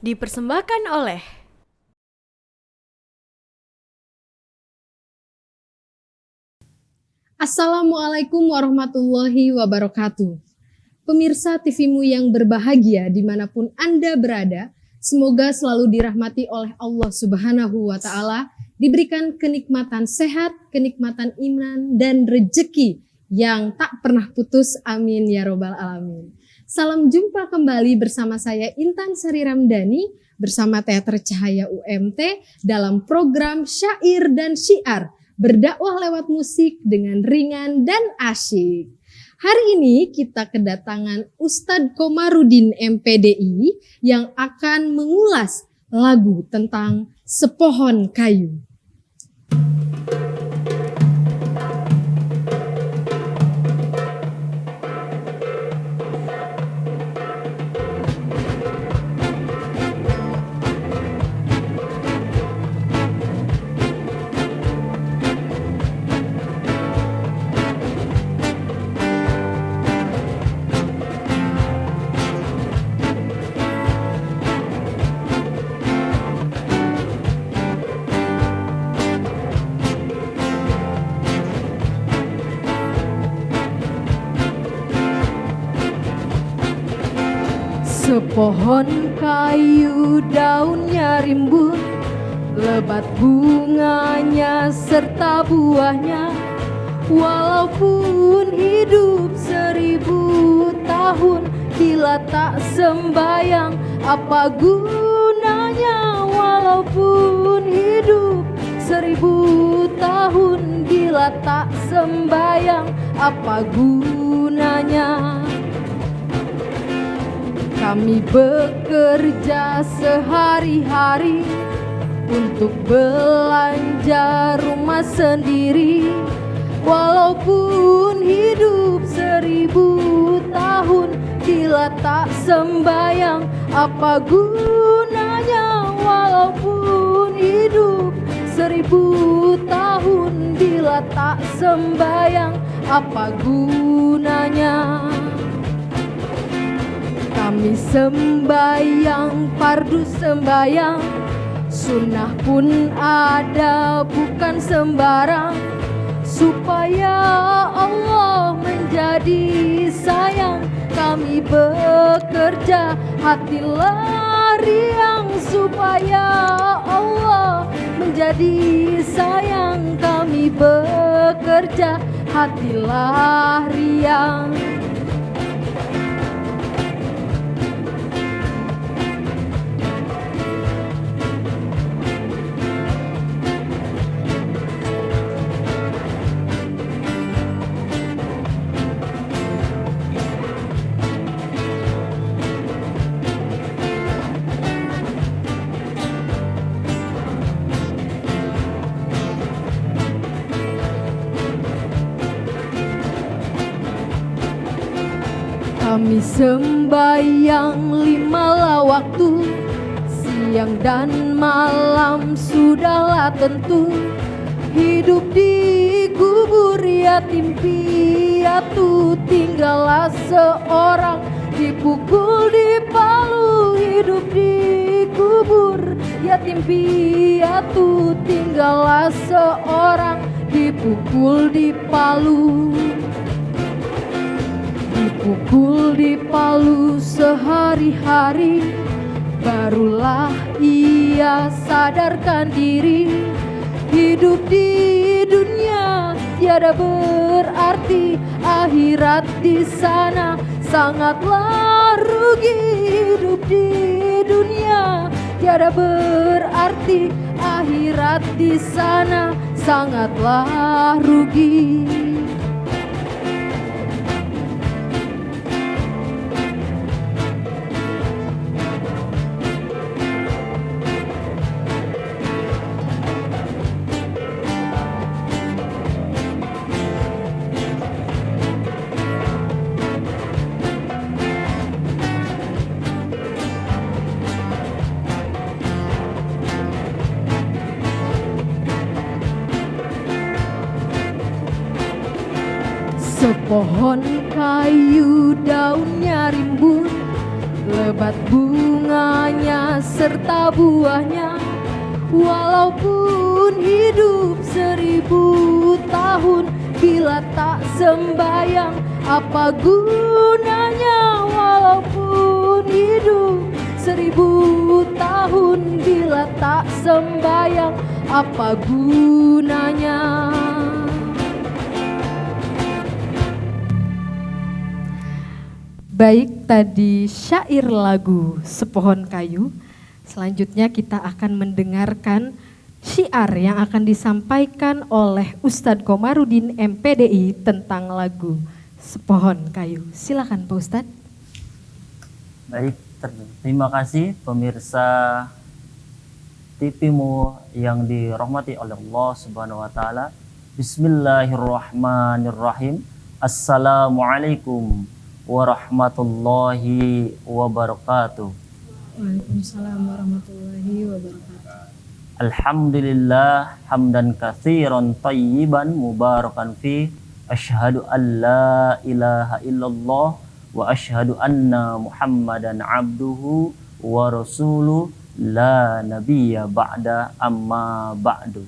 Dipersembahkan oleh Assalamualaikum warahmatullahi wabarakatuh. Pemirsa TV-mu yang berbahagia dimanapun Anda berada, semoga selalu dirahmati oleh Allah Subhanahu wa Ta'ala, diberikan kenikmatan sehat, kenikmatan iman, dan rejeki yang tak pernah putus. Amin ya Robbal Alamin. Salam jumpa kembali bersama saya Intan Sari Ramdhani bersama Teater Cahaya UMT dalam program Syair dan Syiar, berdakwah lewat musik dengan ringan dan asyik. Hari ini kita kedatangan Ustadz Komarudin MPDI yang akan mengulas lagu tentang Sepohon Kayu. Sepohon kayu daunnya rimbun, lebat bunganya serta buahnya. Walaupun hidup 1000 tahun, bila tak sembayang apa gunanya? Walaupun hidup 1000 tahun, bila tak sembayang apa gunanya? Kami bekerja sehari-hari untuk belanja rumah sendiri. Walaupun hidup 1000 tahun, bila tak sembayang apa gunanya? Walaupun hidup 1000 tahun, bila tak sembayang apa gunanya? Kami sembayang, fardu sembayang, sunnah pun ada bukan sembarang, supaya Allah menjadi sayang. Kami bekerja hatilah riang, supaya Allah menjadi sayang. Kami bekerja hatilah riang. Kami sembayang 5 waktu, siang dan malam sudahlah tentu. Hidup di kubur yatim piatu, tinggallah seorang dipukul dipalu. Hidup di kubur yatim piatu, tinggallah seorang dipukul dipalu. Dipukul dipalu sehari-hari, barulah ia sadarkan diri. Hidup di dunia tiada berarti, akhirat di sana sangatlah rugi. Hidup di dunia tiada berarti, akhirat di sana sangatlah rugi. Sepohon kayu daunnya rimbun, lebat bunganya serta buahnya. Walaupun hidup 1000 tahun, bila tak sembayang apa gunanya? Walaupun hidup 1000 tahun, bila tak sembayang apa gunanya? Baik, tadi syair lagu Sepohon Kayu. Selanjutnya kita akan mendengarkan syiar yang akan disampaikan oleh Ustadz Komarudin MPDI tentang lagu Sepohon Kayu. Silakan Pak Ustadz. Baik, terima kasih pemirsa TV-mu yang dirahmati oleh Allah Subhanahu wa taala. Bismillahirrahmanirrahim. Assalamualaikum warahmatullahi wabarakatuh. Waalaikumsalam warahmatullahi wabarakatuh. Alhamdulillah hamdan katsiran thayyiban mubarakan fi. Asyhadu an la ilaha illallah wa asyhadu anna Muhammadan abduhu wa rasuluh la nabiyya ba'da amma ba'du.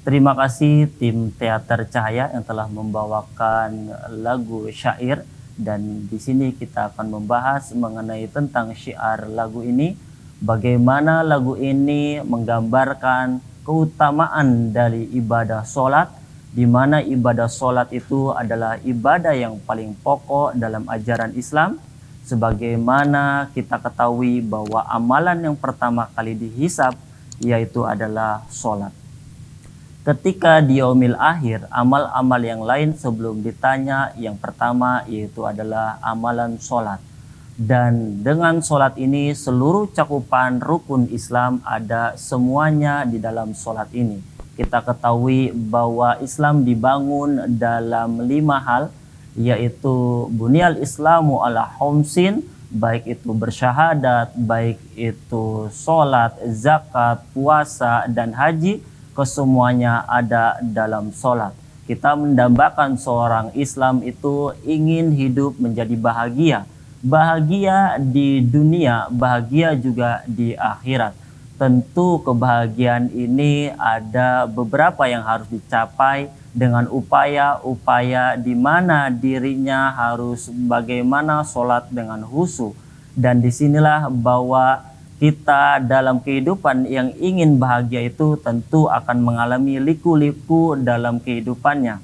Terima kasih tim Teater Cahaya yang telah membawakan lagu syair, dan di sini kita akan membahas mengenai tentang syiar lagu ini, bagaimana lagu ini menggambarkan keutamaan dari ibadah sholat, di mana ibadah sholat itu adalah ibadah yang paling pokok dalam ajaran Islam. Sebagaimana kita ketahui bahwa amalan yang pertama kali dihisab yaitu adalah sholat. Ketika di yaumil akhir, amal-amal yang lain sebelum ditanya, yang pertama yaitu adalah amalan sholat. Dan dengan sholat ini seluruh cakupan rukun Islam ada semuanya di dalam sholat ini. Kita ketahui bahwa Islam dibangun dalam 5 hal, yaitu bunyal islamu ala khamsin, baik itu bersyahadat, baik itu sholat, zakat, puasa, dan haji. Kesemuanya ada dalam sholat. Kita mendambakan seorang Islam itu ingin hidup menjadi bahagia. Bahagia di dunia, bahagia juga di akhirat. Tentu kebahagiaan ini ada beberapa yang harus dicapai dengan upaya-upaya di mana dirinya harus bagaimana sholat dengan khusyuk. Dan disinilah bahwa kita dalam kehidupan yang ingin bahagia itu tentu akan mengalami liku-liku dalam kehidupannya.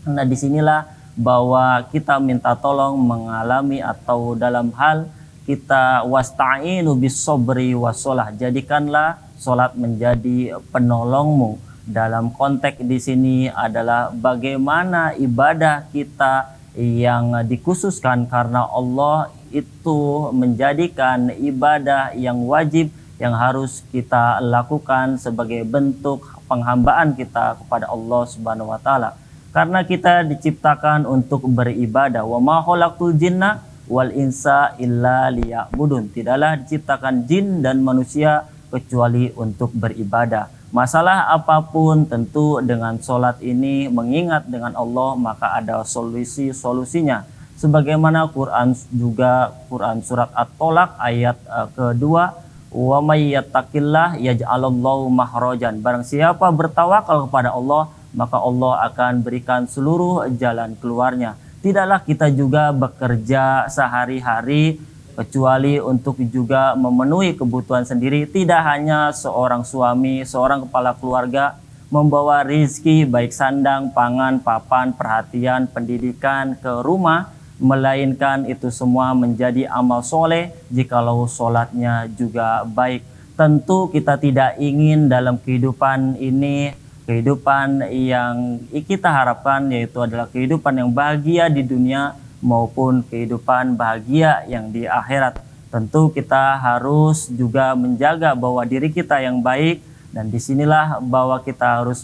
Nah, disinilah bahwa kita minta tolong mengalami atau dalam hal kita wasta'inu bis sobri wassalah. Jadikanlah sholat menjadi penolongmu. Dalam konteks di sini adalah bagaimana ibadah kita yang dikhususkan karena Allah itu menjadikan ibadah yang wajib yang harus kita lakukan sebagai bentuk penghambaan kita kepada Allah Subhanahu wa taala. Karena kita diciptakan untuk beribadah. Wa ma khalaqtul jinna wal insa illa liya'budun. Tidaklah diciptakan jin dan manusia kecuali untuk beribadah. Masalah apapun tentu dengan sholat ini mengingat dengan Allah maka ada solusinya. Sebagaimana Quran juga, Quran surat At-Tolak ayat kedua, wa may yattaqillah yaj'alallahu mahrajan. Barang siapa bertawakal kepada Allah, maka Allah akan berikan seluruh jalan keluarnya. Tidaklah kita juga bekerja sehari-hari kecuali untuk juga memenuhi kebutuhan sendiri. Tidak hanya seorang suami, seorang kepala keluarga membawa rizki baik sandang, pangan, papan, perhatian, pendidikan ke rumah, melainkan itu semua menjadi amal soleh jikalau sholatnya juga baik. Tentu kita tidak ingin dalam kehidupan ini, kehidupan yang kita harapkan yaitu adalah kehidupan yang bahagia di dunia maupun kehidupan bahagia yang di akhirat. Tentu kita harus juga menjaga bahwa diri kita yang baik, dan disinilah bahwa kita harus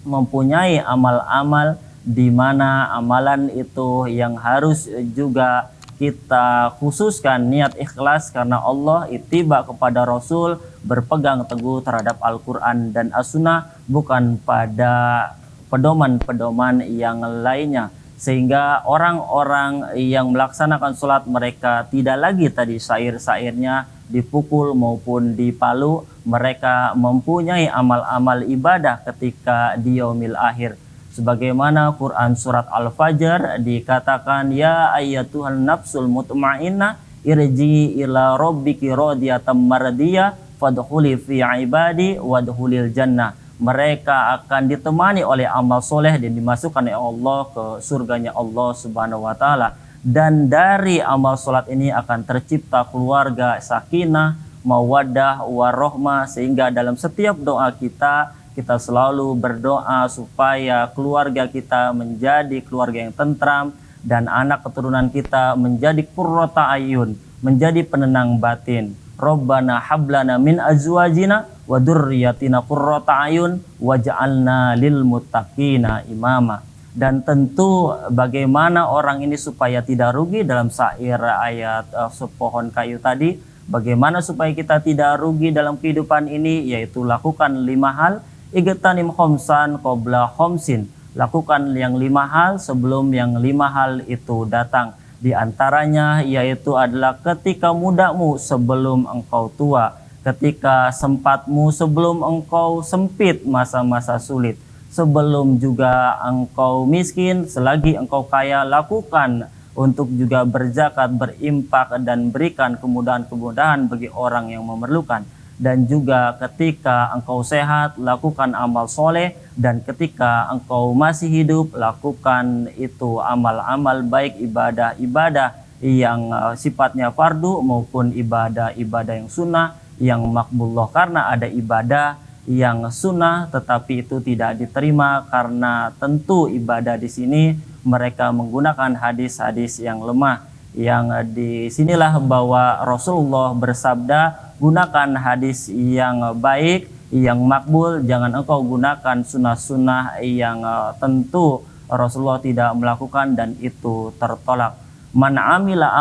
mempunyai amal-amal di mana amalan itu yang harus juga kita khususkan niat ikhlas karena Allah, ittiba kepada Rasul, berpegang teguh terhadap Al-Quran dan As-Sunnah, bukan pada pedoman-pedoman yang lainnya. Sehingga orang-orang yang melaksanakan sholat mereka tidak lagi tadi syair-syairnya dipukul maupun dipalu, mereka mempunyai amal-amal ibadah ketika di yaumil akhir. Sebagaimana Quran surat Al-Fajr dikatakan, ya ayyatuhan nafsul mutmainnah irji ila rabbiki radiyatan mardiyah fadkhuli fi ibadi wadkhulil jannah. Mereka akan ditemani oleh amal soleh dan dimasukkan oleh Allah ke surganya Allah Subhanahu wa taala. Dan dari amal solat ini akan tercipta keluarga sakinah, mawaddah, warahmah, sehingga dalam setiap doa kita selalu berdoa supaya keluarga kita menjadi keluarga yang tentram dan anak keturunan kita menjadi qurrata ayun, menjadi penenang batin. Rabbana hablana min azwajina wa dzurriyyatina qurrata ayun waj'alna lil muttaqina imama. Dan tentu bagaimana orang ini supaya tidak rugi dalam syair ayat sepohon kayu tadi, bagaimana supaya kita tidak rugi dalam kehidupan ini, yaitu lakukan 5 hal. Igtanim khomsan qabla khomsin, lakukan yang 5 hal sebelum yang 5 hal itu datang. Di antaranya yaitu adalah ketika mudamu sebelum engkau tua, ketika sempatmu sebelum engkau sempit masa-masa sulit, sebelum juga engkau miskin, selagi engkau kaya, lakukan untuk juga berzakat, berimpak, dan berikan kemudahan-kemudahan bagi orang yang memerlukan. Dan juga ketika engkau sehat, lakukan amal soleh, dan ketika engkau masih hidup, lakukan itu amal-amal baik, ibadah-ibadah yang sifatnya fardu maupun ibadah-ibadah yang sunnah yang makbullah. Karena ada ibadah yang sunnah tetapi itu tidak diterima karena tentu ibadah di sini mereka menggunakan hadis-hadis yang lemah. Yang disinilah bahwa Rasulullah bersabda, gunakan hadis yang baik, yang makbul, jangan engkau gunakan sunnah-sunnah yang tentu Rasulullah tidak melakukan dan itu tertolak. Man amila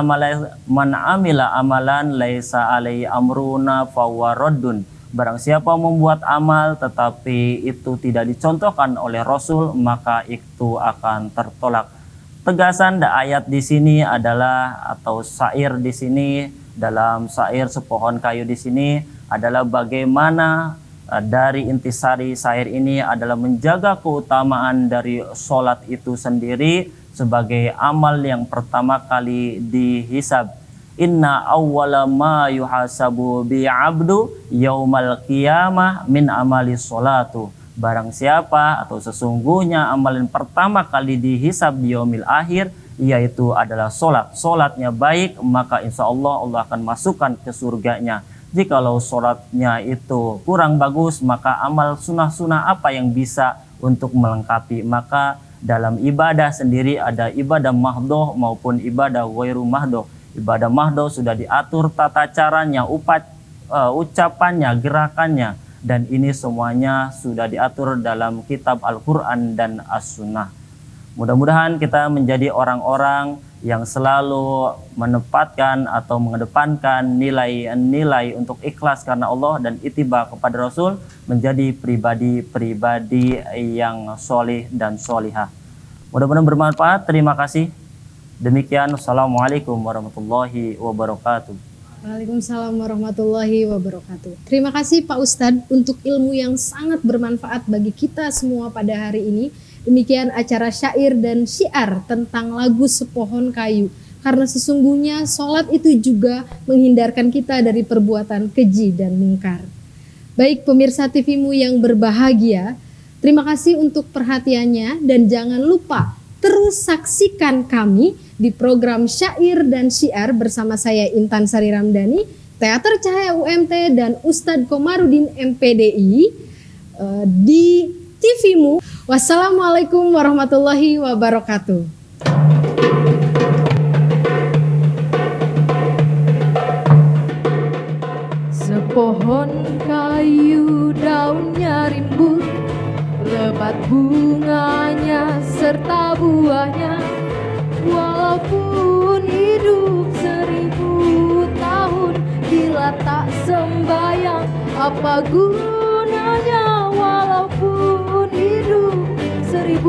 amalan laisa alai amruna fahuwa raddun. Barang siapa membuat amal tetapi itu tidak dicontohkan oleh Rasul, maka itu akan tertolak. Tegasan ayat di sini adalah, atau syair di sini, dalam syair sepohon kayu di sini adalah bagaimana dari intisari syair ini adalah menjaga keutamaan dari sholat itu sendiri sebagai amal yang pertama kali dihisab. Inna awwala ma yuhasabu bi abdu yaumal qiyamah min amali sholatu. Barang siapa atau sesungguhnya amalan pertama kali dihisab di yaumil akhir yaitu adalah sholat. Sholatnya baik, maka insya Allah Allah akan masukkan ke surganya. Jikalau sholatnya itu kurang bagus, maka amal sunnah-sunnah apa yang bisa untuk melengkapi? Maka dalam ibadah sendiri ada ibadah mahdoh maupun ibadah ghairu mahdoh. Ibadah mahdoh sudah diatur tata caranya, ucapannya, gerakannya, dan ini semuanya sudah diatur dalam kitab Al-Quran dan As-Sunnah. Mudah-mudahan kita menjadi orang-orang yang selalu menempatkan atau mengedepankan nilai-nilai untuk ikhlas karena Allah dan ittiba kepada Rasul, menjadi pribadi-pribadi yang solih dan solihah. Mudah-mudahan bermanfaat. Terima kasih. Demikian. Assalamualaikum warahmatullahi wabarakatuh. Waalaikumsalam warahmatullahi wabarakatuh. Terima kasih Pak Ustadz untuk ilmu yang sangat bermanfaat bagi kita semua pada hari ini. Demikian acara syair dan syiar tentang lagu Sepohon Kayu. Karena sesungguhnya sholat itu juga menghindarkan kita dari perbuatan keji dan mungkar. Baik pemirsa TV-mu yang berbahagia, terima kasih untuk perhatiannya dan jangan lupa terus saksikan kami di program Syair dan Syiar bersama saya Intan Sari Ramdhani, Teater Cahaya UMT dan Ustadz Komarudin MPDI di TV-mu. Wassalamualaikum warahmatullahi wabarakatuh. Sepohon kayu daunnya rimbun, lebat bunganya serta buahnya. Walaupun hidup 1000 tahun, bila tak sembayang apa gunanya? Walaupun hidup 1000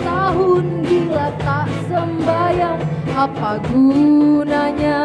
tahun, bila tak sembayang apa gunanya?